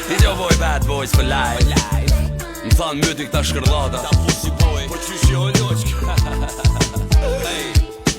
It's your boy Bad Boys for life. Më thanë mytik ta shkërdhata. Ta pusi boy, po qysh jo loq.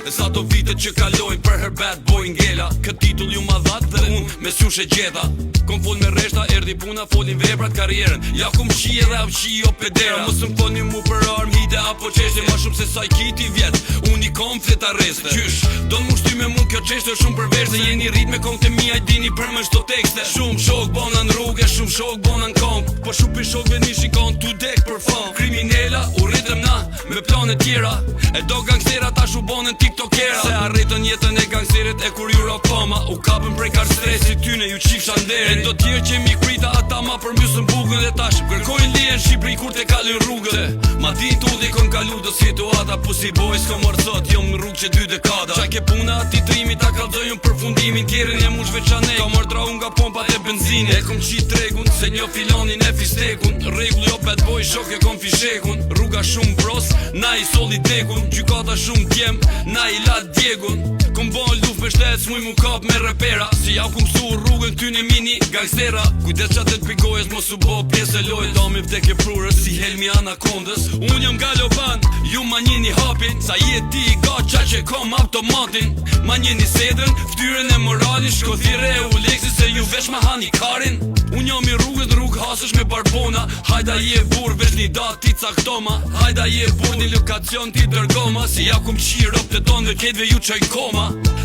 E sa do vitet që kalojnë për her bad boy ngela. Këtë titull ju ma dhat dhe unë me s'jush e gjeta. Kom fol me reshta, erdi puna, folin veprat karrieren. Ja kom shi edhe avqi o pedera. Mos më thoni mu për arm, hide apo qeshte. Ma shumë se saj kiti vjet, unë i kom flet arreste. Qysh, do në mushty me mu kjo qeshte shumë përveshte. Jeni rrit me kong të mija i dini për më shto tekste. Shumë shok bona në rrugë, shumë shok bona në kong. Po shupi shokve një shikon tu dek për fond. Kriminela, u rritëm na, me plane tjera. E do gangstera ta shu bonën tiktokera. Se arritën jetën e gangsterit e kur jura fama. U kapën prej kar stresit tyne ju qifsha nderit. E do tjerë që mi krita ata ma përmysën bugën. Dhe tash kërkojnë lijen Shqipëri kur te kalin rrugën. Ma din tu dhe kon kalu do situata. Pussy boys ko mërësot jom në rrugë që 2 dekada. Qa ke puna ati trimi ta kalzojnë përfundimin. Tjerin e mush veçanej ka mërtra unë nga pompat e benzinit. E kom qit tregun se një filonin e fistekun. Regull jo bad boy shok e kom fishekun. Rruga shumë bros, na i soli dekun. Gjykata shumë djem, na i lat djegun. Kom bon luft me shtet, s'muj mu kap me repera. Si ja kum su rrugën t'yni mini gangstera. Kujdes qatet pigojes mos u bo pjesë e lojt. Dami vdek e prurës si helmi anakondës. Unë jëm galopan, ju ma njeni hapin. Sa jeti i ka qa që kom automatin. Ma njeni sedrën, ftyrën e moralin. Shko thire e u leksi se ju vesh ma hani karin. Unë jam i rrugës në rrugë hasësh me barbona. Hajda je bur vesh një dat ti caktoma. Hajda je bur një lokacion ti dërgoma. Si ja kum qirë op të tonë dhe ketve ju qaj koma.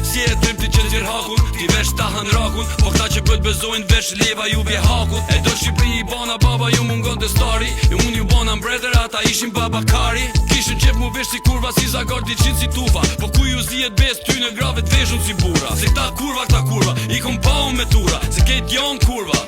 Si e trim ti që zirë hakun, ti vesh tahan rakun. Po këta që bët bezojnë vesh leva ju vje hakun. E do Shqipëri i bana baba ju mungon të stari. E unë ju bana mbretër ata ishin baba kari. Kishin qep mu vesh si kurva si zagar diqin si tufa. Po ku ju zijet bes ty në grave t'veshun si bura. Se këta kurva i kom pa unë me tura. Se ket janë kurva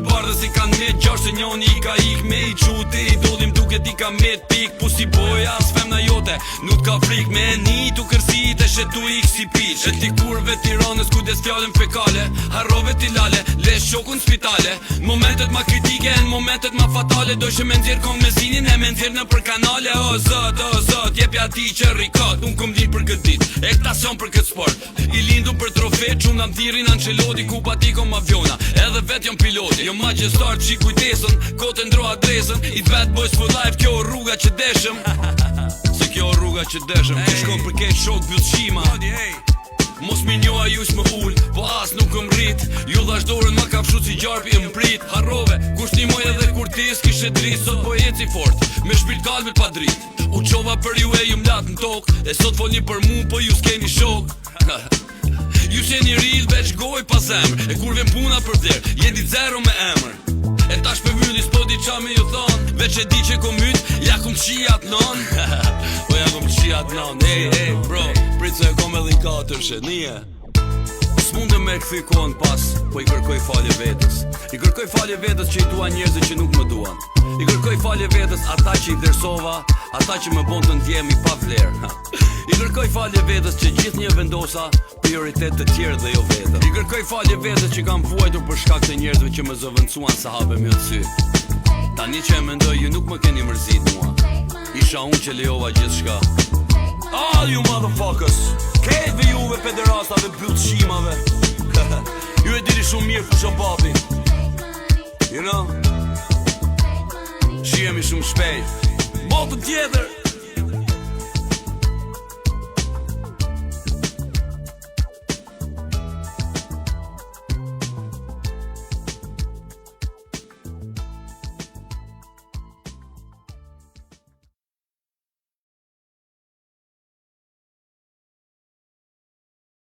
bardhe si kan met gjasht e njoni i ka ik me i qute. I dollim duke ti ka met pik. Pussy boy as femna jote nuk ka frik. Me një tu kërsit e shetu ik si piq. E ti kurve Tiranës kujdes fjallën fekale. Harrove ti lale, le shokun spitale. Momentet ma kritike, në momentet ma fatale. Dojshë me nxirë kong me zinin e me nxirë në për kanale. O zot, jepja ti që rikat. Unë kom linë për këtë dit, e këta son për këtë sport. I lindu për trofe, qunë am thirin Anceloti. Ku pa ti kom aviona, edhe vet jom piloti. Jo magjistar që i kujtesën, kote ndro adresën. It's bad boys for life, kjo rruga që deshëm. Se kjo rruga që deshëm, ki shkon për kejt shok bjullshima. Mos mi njoha ju s'më ull, po as nuk më rrit. Ju dhashdorën ma ka fshu si gjarpi më prit. Harrove, kushtimoj edhe kur tis kishe drit. Sot po eci fort, me shpirt kalmet pa drit. U qova për ju e ju mlat në tok. E sot folni për mu, po ju s'keni shok. Ju qeni ril, veç goj pa zemër. E kur vjen puna për vler, jeni zero me emër. E tash për vylli s'po di qa me ju thon. Veç e di që kom myt, ja kum qijat non. Po ja kum qijat non. Hey bro, pritse e kom edhe i 4 shet, nije. S'munde me këthy kohën pas, po i kërkoj falje vetës. I kërkoj falje vetës që i dua njerëzit që nuk më duan. I kërkoj falje vetës ata që i dhersova, ata që më bon të ndjemi pa vler. I kërkoj falje vetës që gjithë një vendosa prioritet të tjerë dhe jo vetëm. I kërkoj falje vetës që kam vuajtur për shkak të njerëzve që më zëvendësuan sahabe mjë të sy. Tani që e mendoj ju nuk më keni mërzit mua. Isha unë që lejova gjithë shka. All you motherfuckers, kejtve juve pederastave byllshimave. Ju e diri shumë mirë fusha papi. You know? Shihemi shumë shpejt. Botën tjetër